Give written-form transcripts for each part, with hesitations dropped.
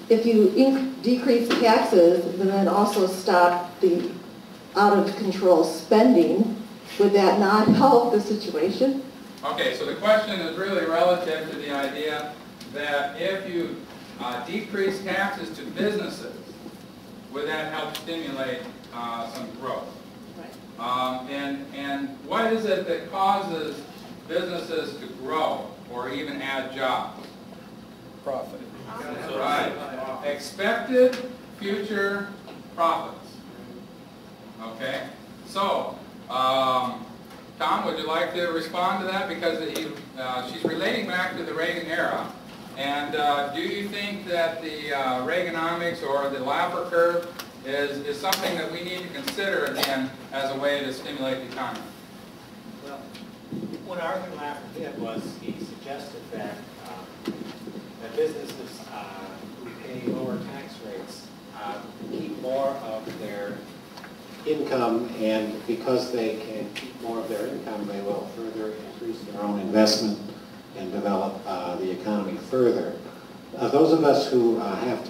if you decrease taxes and then also stop the out-of-control spending, would that not help the situation? Okay, so the question is really relative to the idea that if you decrease taxes to businesses, would that help stimulate some growth? Right. And what is it that causes businesses to grow or even add jobs? Profit. Right. Expected future profits. Okay. So, Tom, would you like to respond to that? Because she's relating back to the Reagan era. And do you think that the Reaganomics or the Laffer curve is something that we need to consider again as a way to stimulate the economy? Well, what Arthur Laffer did was he suggested that businesses who pay lower tax rates keep more of their income, and because they can keep more of their income, they will further increase their own investment and develop the economy further. Those of us who have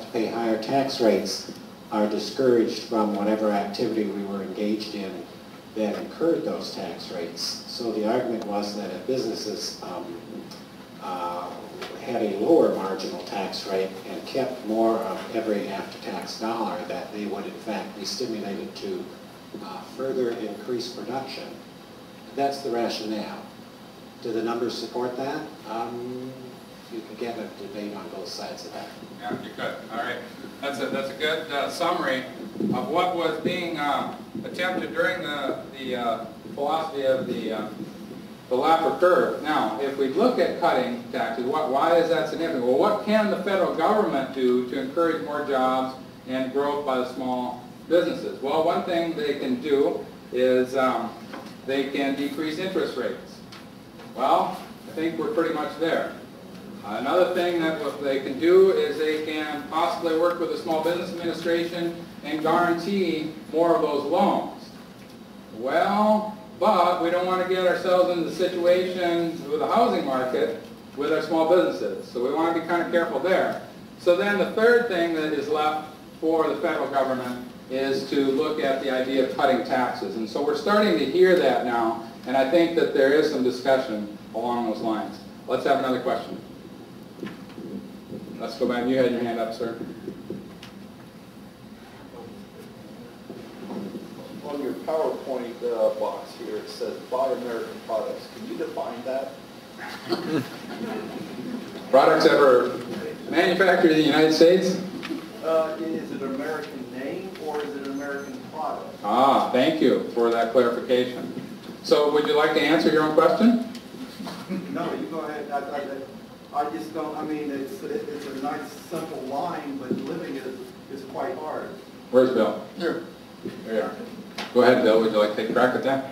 to pay higher tax rates are discouraged from whatever activity we were engaged in that incurred those tax rates. So the argument was that if businesses had a lower marginal tax rate and kept more of every after-tax dollar, that they would in fact be stimulated to further increase production. That's the rationale. Do the numbers support that? You could get a debate on both sides of that. Yeah, you could. All right. That's a good summary of what was being attempted during the philosophy of the Laffer curve. Now, if we look at cutting taxes, why is that significant? Well, what can the federal government do to encourage more jobs and growth by the small businesses? Well, one thing they can do is they can decrease interest rates. Well, I think we're pretty much there. Another thing that what they can do is they can possibly work with the Small Business Administration and guarantee more of those loans. Well, but we don't want to get ourselves into the situation with the housing market with our small businesses. So we want to be kind of careful there. So then the third thing that is left for the federal government is to look at the idea of cutting taxes. And so we're starting to hear that now, and I think that there is some discussion along those lines. Let's have another question. Let's go back. You had your hand up, sir. On your PowerPoint box here, it says buy American products. Can you define that? Products that are manufactured in the United States? Is it an American name or is it an American product? Ah, thank you for that clarification. So would you like to answer your own question? No, you go ahead. I just don't, I mean, it's a nice simple line, but living it is quite hard. Where's Bill? Here. There you are. Go ahead, Bill. Would you like to take a crack at that?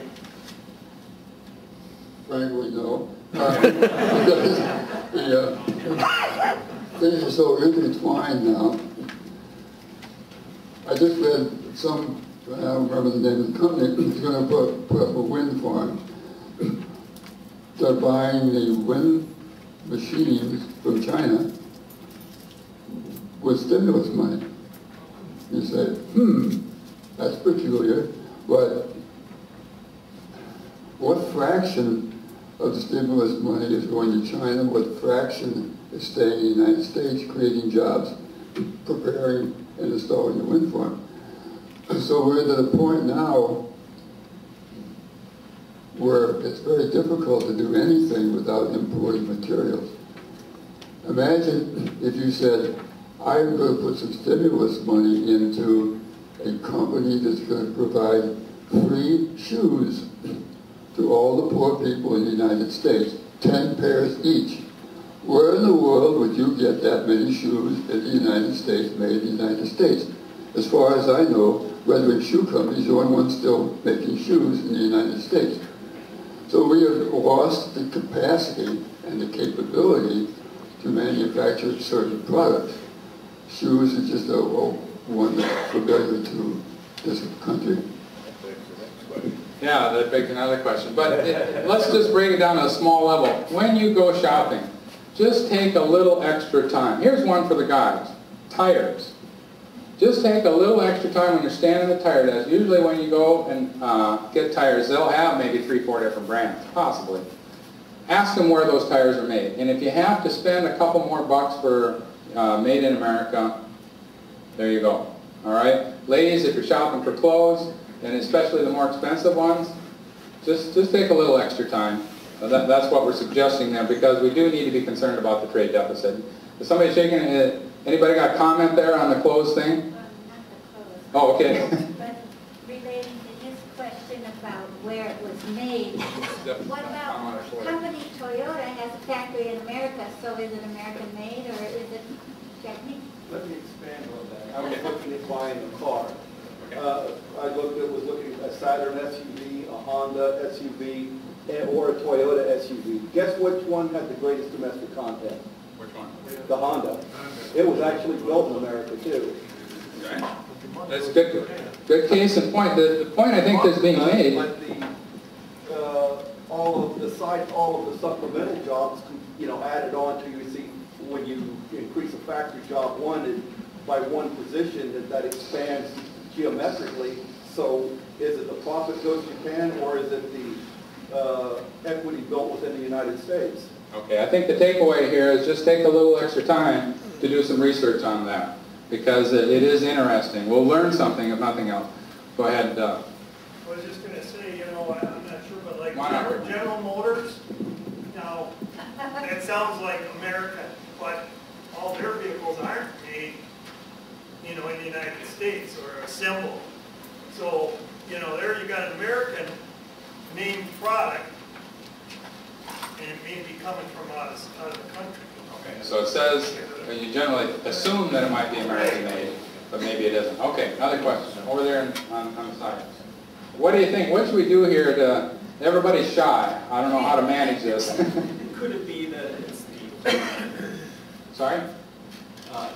Frankly, no. Things are so intertwined now. I just read some, I don't remember the name of the company, is going to put up a wind farm. They're buying the wind machines from China with stimulus money. You say, that's peculiar, but what fraction of the stimulus money is going to China? What fraction is staying in the United States, creating jobs, preparing and installing a wind farm? So we're at the point now where it's very difficult to do anything without importing materials. Imagine if you said, I'm going to put some stimulus money into a company that's going to provide free shoes to all the poor people in the United States, 10 pairs each. Where in the world would you get that many shoes in the United States, made in the United States? As far as I know, Redwood Shoe Company is the only one still making shoes in the United States. So we have lost the capacity and the capability to manufacture certain products. Shoes is just one that's familiar to this country. Yeah, that begs another question. But let's just break it down to a small level. When you go shopping, just take a little extra time. Here's one for the guys. Tires. Just take a little extra time when you're standing at the tire desk. Usually when you go and get tires, they'll have maybe 3 or 4 different brands, possibly. Ask them where those tires are made. And if you have to spend a couple more bucks for made in America, there you go. All right? Ladies, if you're shopping for clothes, and especially the more expensive ones, just take a little extra time. That's what we're suggesting there, because we do need to be concerned about the trade deficit. Is somebody shaking? Anybody got a comment there on the clothes thing? Not the clothes. Oh, okay. But relating to his question about where it was made, what about company Toyota has a factory in America, so is it American made or is it Japanese? Let me expand on that. I Okay. was looking at buying a car. Was looking at a Saturn SUV, a Honda SUV, or a Toyota SUV. Guess which one had the greatest domestic content? Which one? The Honda. It was actually built in America too. Okay. That's good. Good case in point. The point I think that's being made. But all of the supplemental jobs, added on to, you see, when you increase a factory job by one position, that expands geometrically. So is it the profit goes to Japan, or is it the equity built within the United States? Okay, I think the takeaway here is just take a little extra time to do some research on that, because it is interesting. We'll learn something, if nothing else. Go ahead, Doug. I was just gonna say, I'm not sure, but like Why not? General Motors, now, that sounds like American, but all their vehicles aren't made, in the United States or assembled. So, there you got an American named product, and it may be coming from out of the country. Okay, so it says, you generally assume that it might be American made, but maybe it isn't. Okay, another question. Over there on the side. What do you think? What should we do here to, everybody's shy. I don't know how to manage this. Could it be that it's the Sorry?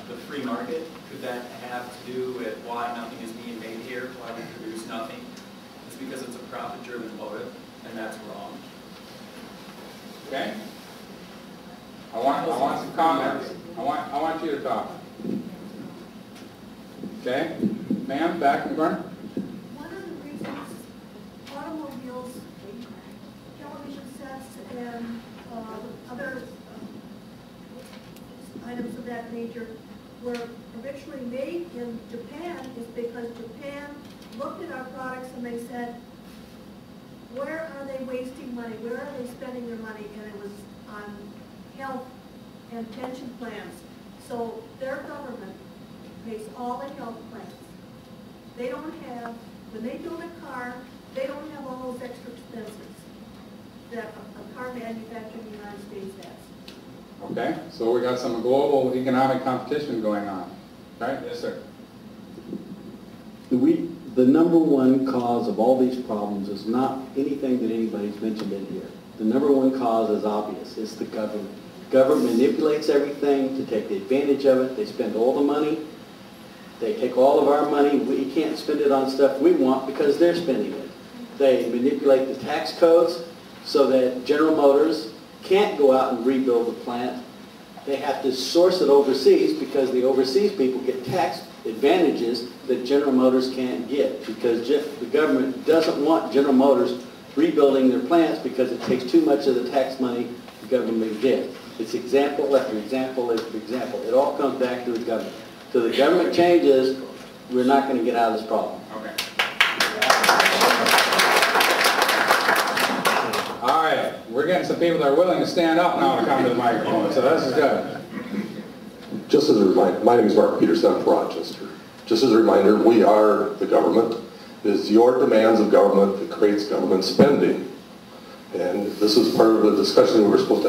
the free market? Could that have to do with why nothing is being made here, why we produce nothing? It's because it's a profit-driven motive, and that's wrong. Okay. I want some comments. I want you to talk. Okay, ma'am, back in the corner. One of the reasons automobiles, television sets, and other items of that nature were originally made in Japan is because Japan looked at our products and they said, where are they wasting money? Where are they spending their money? And it was on health and pension plans. So their government pays all the health plans. They don't have, when they build a car, they don't have all those extra expenses that a car manufacturer in the United States has. Okay, so we got some global economic competition going on. All right, yes, sir. The number one cause of all these problems is not anything that anybody's mentioned in here. The number one cause is obvious. It's the government. Government manipulates everything to take the advantage of it. They spend all the money. They take all of our money. We can't spend it on stuff we want because they're spending it. They manipulate the tax codes so that General Motors can't go out and rebuild the plant. They have to source it overseas because the overseas people get tax advantages that General Motors can't get, because the government doesn't want General Motors rebuilding their plants because it takes too much of the tax money the government gets. It's example after example after example. It all comes back to the government. So the government changes, we're not going to get out of this problem. Okay. All right, we're getting some people that are willing to stand up now to come to the microphone, so this is good. Just as a reminder, my name is Mark Peterson from Rochester. Just as a reminder, we are the government. It is your demands of government that creates government spending. And this is part of the discussion we were supposed to have.